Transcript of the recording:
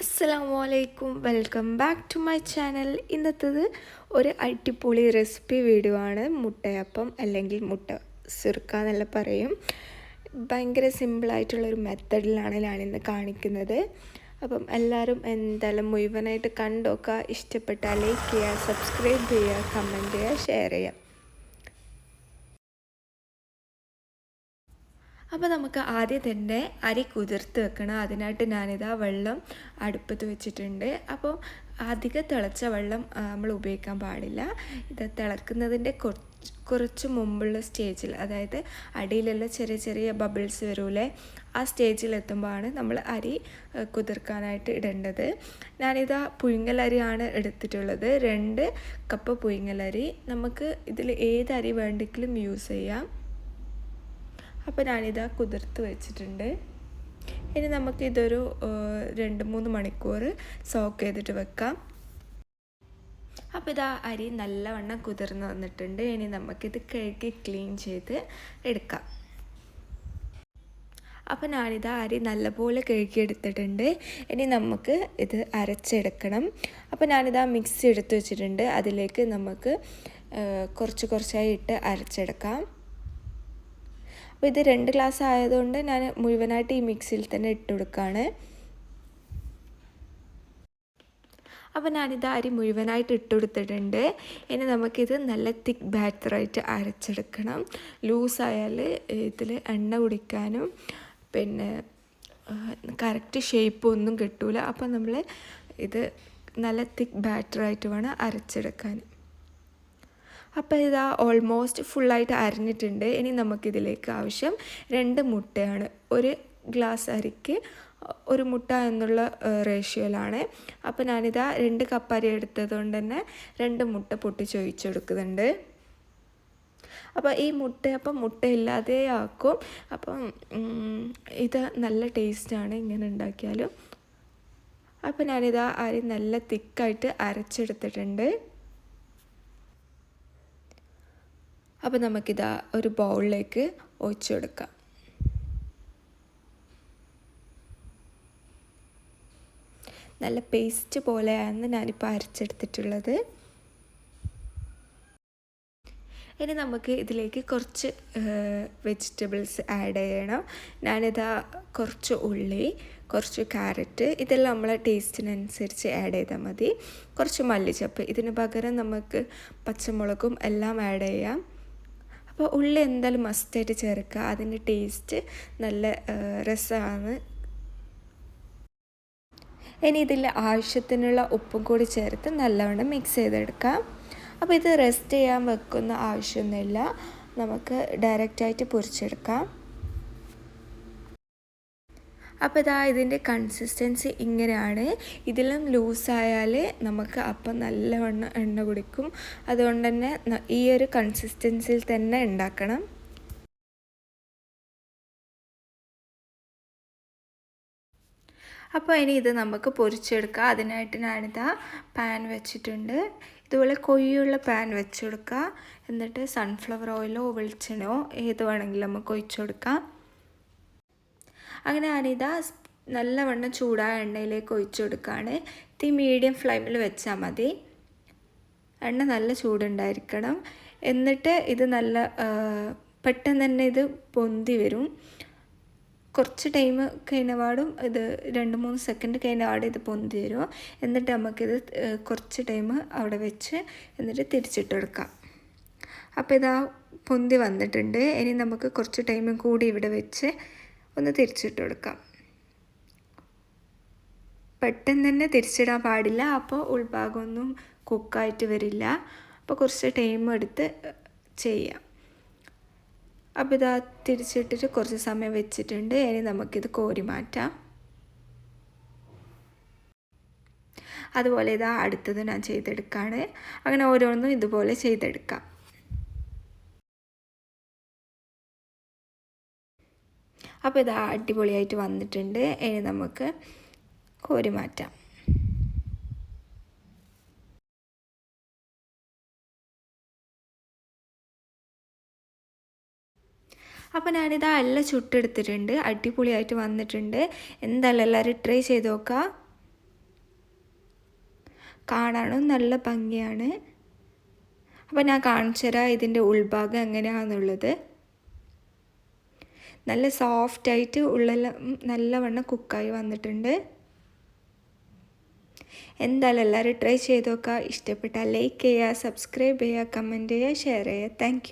അസ്സലാമലൈക്കും, welcome back to my channel. ഇന്നത്തേത് ഒരു അടിപൊളി റെസിപ്പി വീഡിയോ ആണ്. മുട്ടയപ്പം അല്ലെങ്കിൽ മുട്ട സിർക്ക എന്നെല്ലാം പറയും. ഭയങ്കര സിമ്പിളായിട്ടുള്ളൊരു മെത്തഡിലാണ് ഞാനിന്ന് കാണിക്കുന്നത്. അപ്പം എല്ലാവരും എന്തായാലും മുഴുവനായിട്ട് കണ്ടോക്കുക. ഇഷ്ടപ്പെട്ടാൽ ലൈക്ക് ചെയ്യുക, സബ്സ്ക്രൈബ് ചെയ്യുക, കമൻറ്റ് ചെയ്യുക, ഷെയർ ചെയ്യുക. അപ്പോൾ നമുക്ക് ആദ്യം തന്നെ അരി കുതിർത്ത് വെക്കണം. അതിനായിട്ട് ഞാനിതാ വെള്ളം അടുപ്പത്ത് വെച്ചിട്ടുണ്ട്. അപ്പോൾ അധികം തിളച്ച വെള്ളം നമ്മൾ ഉപയോഗിക്കാൻ പാടില്ല. ഇത് തിളക്കുന്നതിൻ്റെ കുറച്ച് മുമ്പുള്ള സ്റ്റേജിൽ, അതായത് അടിയിലുള്ള ചെറിയ ചെറിയ ബബിൾസ് വരൂലേ, ആ സ്റ്റേജിലെത്തുമ്പോഴാണ് നമ്മൾ അരി കുതിർക്കാനായിട്ട് ഇടേണ്ടത്. ഞാനിതാ പുഴുങ്ങലരിയാണ് എടുത്തിട്ടുള്ളത്. 2 കപ്പ് പുഴുങ്ങലരി. നമുക്ക് ഇതിൽ ഏത് അരി വേണ്ടെങ്കിലും യൂസ് ചെയ്യാം. അപ്പോൾ ഞാനിതാ കുതിർത്ത് വെച്ചിട്ടുണ്ട്. ഇനി നമുക്കിതൊരു 2-3 മണിക്കൂർ സോക്ക് ചെയ്തിട്ട് വെക്കാം. അപ്പോൾ ഇതാ അരി നല്ലവണ്ണം കുതിർന്ന് വന്നിട്ടുണ്ട്. ഇനി നമുക്കിത് കഴുകി ക്ലീൻ ചെയ്ത് എടുക്കാം. അപ്പോൾ ഞാനിതാ അരി നല്ലപോലെ കഴുകിയെടുത്തിട്ടുണ്ട്. ഇനി നമുക്ക് ഇത് അരച്ചെടുക്കണം. അപ്പോൾ ഞാനിതാ മിക്സി എടുത്ത് വെച്ചിട്ടുണ്ട്. അതിലേക്ക് നമുക്ക് കുറച്ചായി ഇട്ട് അരച്ചെടുക്കാം. അപ്പോൾ ഇത് 2 ഗ്ലാസ് ആയതുകൊണ്ട് ഞാൻ മുഴുവനായിട്ട് ഈ മിക്സിയിൽ തന്നെ ഇട്ട് കൊടുക്കുകയാണ്. അപ്പോൾ ഞാനിത് അരി മുഴുവനായിട്ട് ഇട്ട് കൊടുത്തിട്ടുണ്ട്. ഇനി നമുക്കിത് നല്ല തിക്ക് ബാറ്ററായിട്ട് അരച്ചെടുക്കണം. ലൂസായാൽ ഇതിൽ എണ്ണ കുടിക്കാനും പിന്നെ കറക്റ്റ് ഷേപ്പ് ഒന്നും കിട്ടൂല. അപ്പോൾ നമ്മൾ ഇത് നല്ല തിക്ക് ബാറ്ററായിട്ട് വേണം അരച്ചെടുക്കാൻ. അപ്പോൾ ഇതാ ഓൾമോസ്റ്റ് ഫുള്ളായിട്ട് അരിഞ്ഞിട്ടുണ്ട്. ഇനി നമുക്കിതിലേക്ക് ആവശ്യം 2 മുട്ടയാണ്. 1 ഗ്ലാസ് അരിക്ക് 1 മുട്ട എന്നുള്ള റേഷ്യോയിലാണ്. അപ്പോൾ ഞാനിതാ 2 കപ്പ് അരി എടുത്തത് കൊണ്ട് തന്നെ 2 മുട്ട പൊട്ടിച്ചൊഴിച്ചെടുക്കുന്നുണ്ട്. അപ്പോൾ ഈ മുട്ടയപ്പം മുട്ടയില്ലാതെ ആക്കും. അപ്പം ഇത് നല്ല ടേസ്റ്റാണ് ഇങ്ങനെ ഉണ്ടാക്കിയാലും. അപ്പോൾ ഞാനിതാ അരി നല്ല തിക്കായിട്ട് അരച്ചെടുത്തിട്ടുണ്ട്. അപ്പോൾ നമുക്കിതാ ഒരു ബൗളിലേക്ക് ഒഴിച്ചു കൊടുക്കാം. നല്ല പേസ്റ്റ് പോലെയാണ് ഞാനിപ്പോൾ അരച്ചെടുത്തിട്ടുള്ളത്. ഇനി നമുക്ക് ഇതിലേക്ക് കുറച്ച് വെജിറ്റബിൾസ് ആഡ് ചെയ്യണം. ഞാനിതാ കുറച്ച് ഉള്ളി, കുറച്ച് ക്യാരറ്റ്, ഇതെല്ലാം നമ്മളെ ടേസ്റ്റിനനുസരിച്ച് ആഡ് ചെയ്താൽ മതി. കുറച്ച് മല്ലിച്ചപ്പ്, ഇതിന് പകരം നമുക്ക് പച്ചമുളകും എല്ലാം ആഡ് ചെയ്യാം. അപ്പോൾ ഉള്ളി എന്തായാലും മസ്റ്റായിട്ട് ചേർക്കുക. അതിൻ്റെ ടേസ്റ്റ് നല്ല രസമാണ്. ഇനി ഇതിൽ ആവശ്യത്തിനുള്ള ഉപ്പും കൂടി ചേർത്ത് നല്ലവണ്ണം മിക്സ് ചെയ്തെടുക്കാം. അപ്പോൾ ഇത് റെസ്റ്റ് ചെയ്യാൻ വെക്കുന്ന ആവശ്യമൊന്നുമില്ല, നമുക്ക് ഡയറക്റ്റായിട്ട് പൊരിച്ചെടുക്കാം. അപ്പോൾ ഇതാ ഇതിൻ്റെ കൺസിസ്റ്റൻസി ഇങ്ങനെയാണ്. ഇതിലും ലൂസായാൽ നമുക്ക് അപ്പം നല്ലവണ്ണം എണ്ണ കുടിക്കും. അതുകൊണ്ട് തന്നെ ഈ ഒരു കൺസിസ്റ്റൻസിയിൽ തന്നെ ഉണ്ടാക്കണം. അപ്പോൾ ഇനി ഇത് നമുക്ക് പൊരിച്ചെടുക്കാം. അതിനായിട്ട് ഞാനിതാ പാൻ വെച്ചിട്ടുണ്ട്. ഇതുപോലെ കൊയ്യുള്ള പാൻ വെച്ച് കൊടുക്കുക. എന്നിട്ട് സൺഫ്ലവർ ഓയിലോ വെളിച്ചെണ്ണയോ ഏത് വേണമെങ്കിലും നമുക്ക് ഒഴിച്ചു കൊടുക്കാം. അങ്ങനെ ഞാനിതാ നല്ലവണ്ണം ചൂടായ എണ്ണയിലേക്ക് ഒഴിച്ചു കൊടുക്കുകയാണ്. തീ മീഡിയം ഫ്ലെയിമിൽ വെച്ചാൽ മതി. എണ്ണ നല്ല ചൂടുണ്ടായിരിക്കണം. എന്നിട്ട് ഇത് നല്ല പെട്ടെന്ന് തന്നെ ഇത് പൊന്തി വരും. കുറച്ച് ടൈം കഴിഞ്ഞപാടും ഇത് 2-3 സെക്കൻഡ് കഴിഞ്ഞപാടും ഇത് പൊന്തി വരും. എന്നിട്ട് നമുക്കിത് കുറച്ച് ടൈം അവിടെ വെച്ച് എന്നിട്ട് തിരിച്ചിട്ടെടുക്കാം. അപ്പോൾ ഇതാ പൊന്തി വന്നിട്ടുണ്ട്. ഇനി നമുക്ക് കുറച്ച് ടൈം കൂടി ഇവിടെ വെച്ച് ഒന്ന് തിരിച്ചിട്ട് കൊടുക്കാം. പെട്ടെന്ന് തന്നെ തിരിച്ചിടാൻ പാടില്ല, അപ്പോൾ ഉൾഭാഗമൊന്നും കുക്കായിട്ട് വരില്ല. അപ്പോൾ കുറച്ച് ടൈം എടുത്ത് ചെയ്യാം. അപ്പോൾ ഇതാ തിരിച്ചിട്ടിട്ട് കുറച്ച് സമയം വെച്ചിട്ടുണ്ട്. ഇനി നമുക്കിത് കോരി മാറ്റാം. അതുപോലെ ഇതാ അടുത്തത് ഞാൻ ചെയ്തെടുക്കുകയാണ്. അങ്ങനെ ഓരോന്നും ഇതുപോലെ ചെയ്തെടുക്കാം. അപ്പോൾ ഇത് അടിപൊളിയായിട്ട് വന്നിട്ടുണ്ട്. ഇനി നമുക്ക് കോരി മാറ്റാം. അപ്പോൾ ഞാനിതാ എല്ലാം ചുട്ടെടുത്തിട്ടുണ്ട്. അടിപൊളിയായിട്ട് വന്നിട്ടുണ്ട്. എന്തായാലും എല്ലാവരും ട്രൈ ചെയ്ത് നോക്കുക. കാണാനും നല്ല ഭംഗിയാണ്. അപ്പോൾ ഞാൻ കാണിച്ചു തരാം ഇതിൻ്റെ ഉൾഭാഗം എങ്ങനെയാണെന്നുള്ളത്. നല്ല സോഫ്റ്റായിട്ട് ഉള്ളെല്ലാം നല്ലവണ്ണം കുക്കായി വന്നിട്ടുണ്ട്. എന്തായാലും എല്ലാവരും ട്രൈ ചെയ്ത് നോക്കുക. ഇഷ്ടപ്പെട്ടാൽ ലൈക്ക് ചെയ്യുക, സബ്സ്ക്രൈബ് ചെയ്യുക, കമൻറ്റ് ചെയ്യുക, ഷെയർ ചെയ്യുക. താങ്ക്